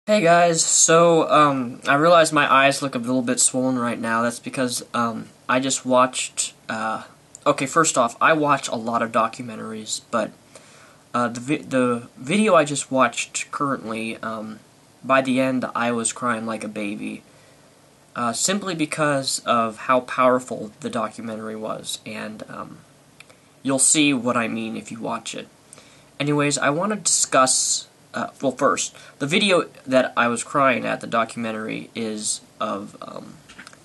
Hey guys, I realize my eyes look a little bit swollen right now. That's because I just watched. Okay, first off, I watch a lot of documentaries, but the video I just watched currently, by the end, I was crying like a baby, simply because of how powerful the documentary was, and you'll see what I mean if you watch it. Anyways, I want to discuss. Well, first, the video that I was crying at, the documentary, is of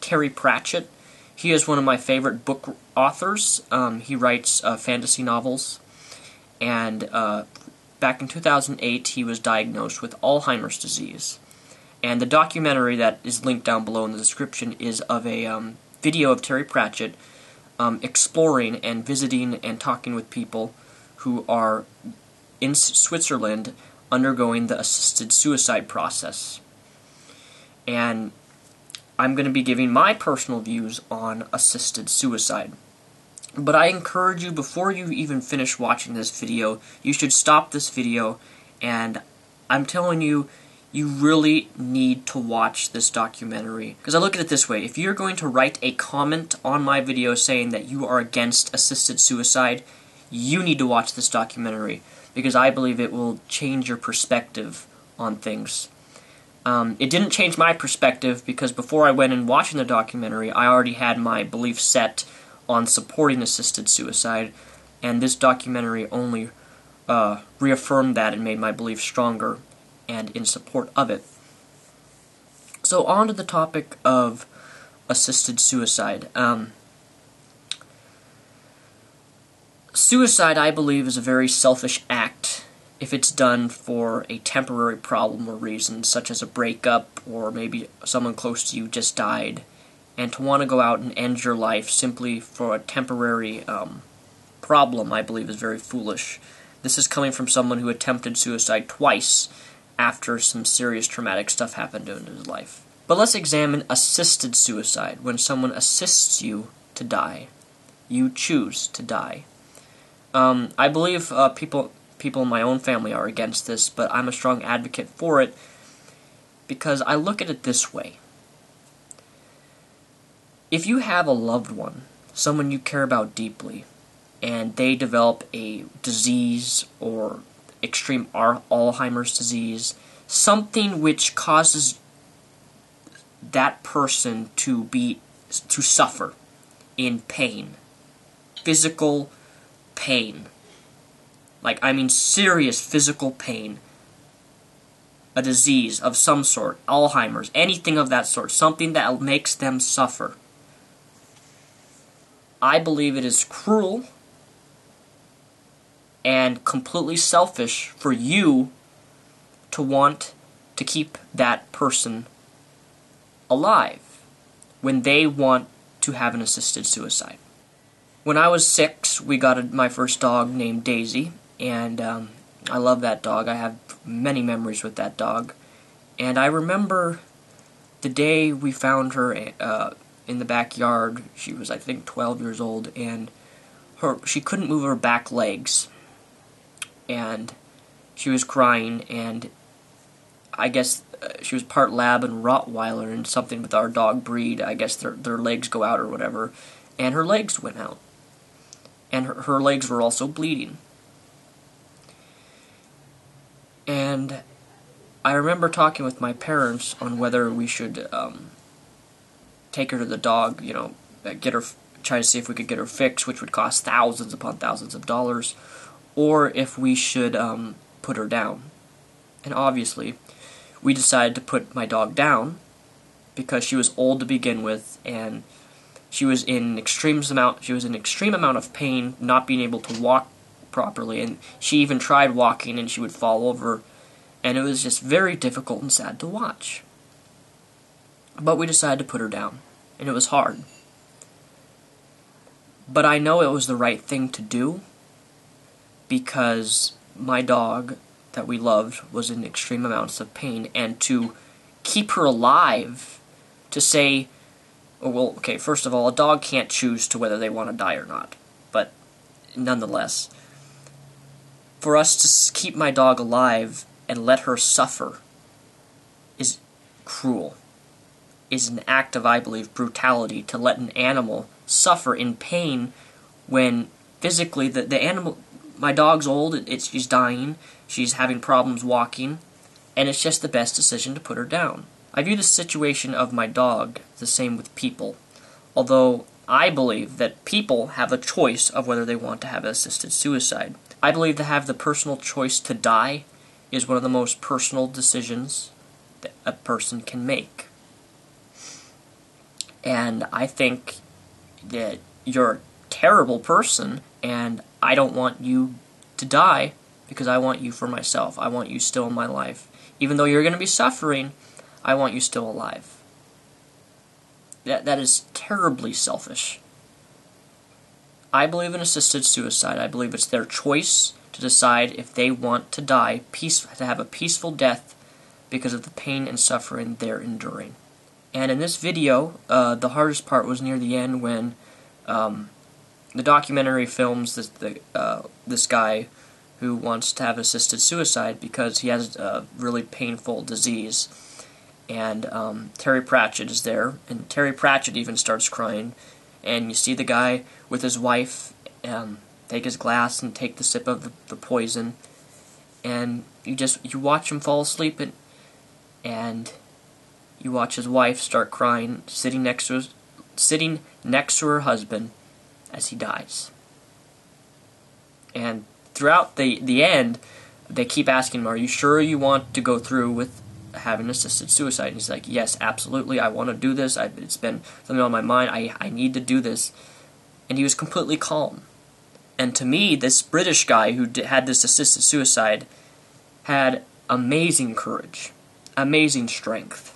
Terry Pratchett. He is one of my favorite book authors. He writes fantasy novels, and back in 2008, he was diagnosed with Alzheimer's disease. And the documentary that is linked down below in the description is of a video of Terry Pratchett exploring and visiting and talking with people who are in Switzerland undergoing the assisted suicide process. And I'm going to be giving my personal views on assisted suicide. But I encourage you, before you even finish watching this video, you should stop this video, and I'm telling you, you really need to watch this documentary. Because I look at it this way: if you're going to write a comment on my video saying that you are against assisted suicide, you need to watch this documentary, because I believe it will change your perspective on things. It didn't change my perspective, because before I went and watching the documentary, I already had my belief set on supporting assisted suicide, and this documentary only reaffirmed that and made my belief stronger and in support of it. So on to the topic of assisted suicide. Suicide, I believe, is a very selfish act if it's done for a temporary problem or reason, such as a breakup, or maybe someone close to you just died, and to want to go out and end your life simply for a temporary problem, I believe, is very foolish. This is coming from someone who attempted suicide twice after some serious traumatic stuff happened in his life. But let's examine assisted suicide, when someone assists you to die. You choose to die. I believe people in my own family are against this, but I'm a strong advocate for it because I look at it this way. If you have a loved one, someone you care about deeply, and they develop a disease or extreme Alzheimer's disease, something which causes that person to suffer in pain, physical pain, like, I mean, serious physical pain, a disease of some sort, Alzheimer's, anything of that sort, something that makes them suffer. I believe it is cruel and completely selfish for you to want to keep that person alive when they want to have an assisted suicide. When I was 6, we got my first dog named Daisy, and I love that dog. I have many memories with that dog. And I remember the day we found her in the backyard. She was, I think, 12 years old, and she couldn't move her back legs. And she was crying, and I guess she was part Lab and Rottweiler, and something with our dog breed. I guess their legs go out or whatever. And her legs went out. And her legs were also bleeding. And I remember talking with my parents on whether we should take her to the dog, try to see if we could get her fixed, which would cost thousands upon thousands of dollars, or if we should put her down. And obviously, we decided to put my dog down because she was old to begin with, and she was in an extreme amount of pain, not being able to walk properly, and she even tried walking and she would fall over, and it was just very difficult and sad to watch. But we decided to put her down, and it was hard. But I know it was the right thing to do, because my dog that we loved was in extreme amounts of pain, and to keep her alive, to say, oh, well, okay, first of all, a dog can't choose to whether they want to die or not, but nonetheless, for us to keep my dog alive and let her suffer is cruel. Is an act of, I believe, brutality to let an animal suffer in pain when physically the animal, my dog's old, she's dying, she's having problems walking, and it's just the best decision to put her down. I view the situation of my dog the same with people, although I believe that people have a choice of whether they want to have assisted suicide. I believe to have the personal choice to die is one of the most personal decisions that a person can make. And I think that you're a terrible person, and I don't want you to die because I want you for myself. I want you still in my life. Even though you're going to be suffering, I want you still alive. That is terribly selfish. I believe in assisted suicide. I believe it's their choice to decide if they want to die, to have a peaceful death because of the pain and suffering they're enduring. And in this video, the hardest part was near the end when the documentary films this guy who wants to have assisted suicide because he has a really painful disease. And Terry Pratchett is there, and Terry Pratchett even starts crying. And you see the guy with his wife take his glass and take the sip of the poison, and you watch him fall asleep, and you watch his wife start crying, sitting next to her husband as he dies. And throughout the end, they keep asking him, "Are you sure you want to go through with having assisted suicide?" And he's like, "Yes, absolutely, I want to do this. It's been something on my mind. I need to do this." And he was completely calm. And to me, this British guy who had this assisted suicide had amazing courage, amazing strength.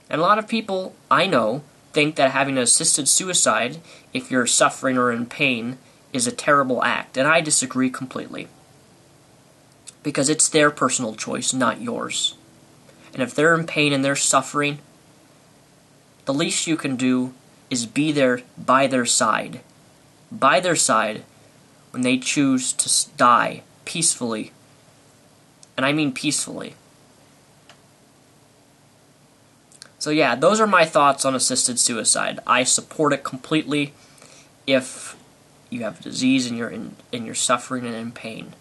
And a lot of people I know think that having an assisted suicide, if you're suffering or in pain, is a terrible act. And I disagree completely. Because it's their personal choice, not yours. And if they're in pain and they're suffering, the least you can do is be there by their side. By their side when they choose to die peacefully. And I mean peacefully. So yeah, those are my thoughts on assisted suicide. I support it completely if you have a disease and you're suffering and in pain.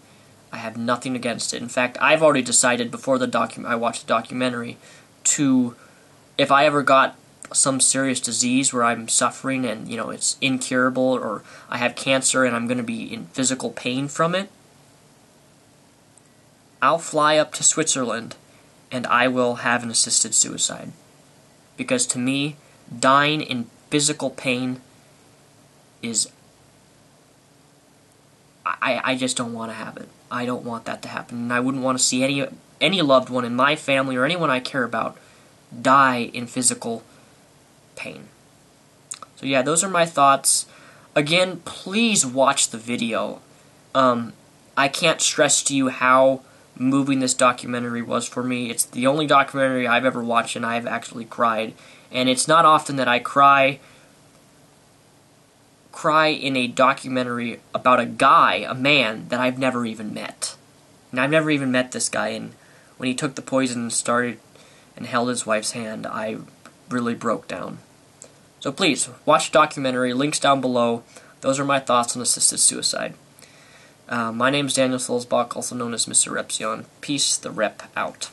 I have nothing against it. In fact, I've already decided before I watched the documentary if I ever got some serious disease where I'm suffering and it's incurable, or I have cancer and I'm going to be in physical pain from it, I'll fly up to Switzerland and I will have an assisted suicide. Because to me, dying in physical pain is... I just don't want to have it. I don't want that to happen. And I wouldn't want to see any loved one in my family or anyone I care about die in physical pain. So yeah, those are my thoughts. Again, please watch the video. I can't stress to you how moving this documentary was for me. It's the only documentary I've ever watched and I've actually cried. And it's not often that I cry in a documentary about a man that I've never even met. And I've never even met this guy, and when he took the poison and started and held his wife's hand, I really broke down. So please, watch the documentary, links down below. Those are my thoughts on assisted suicide. My name's Daniel Sulzbach, also known as Mr. Repsion. Peace, the Rep out.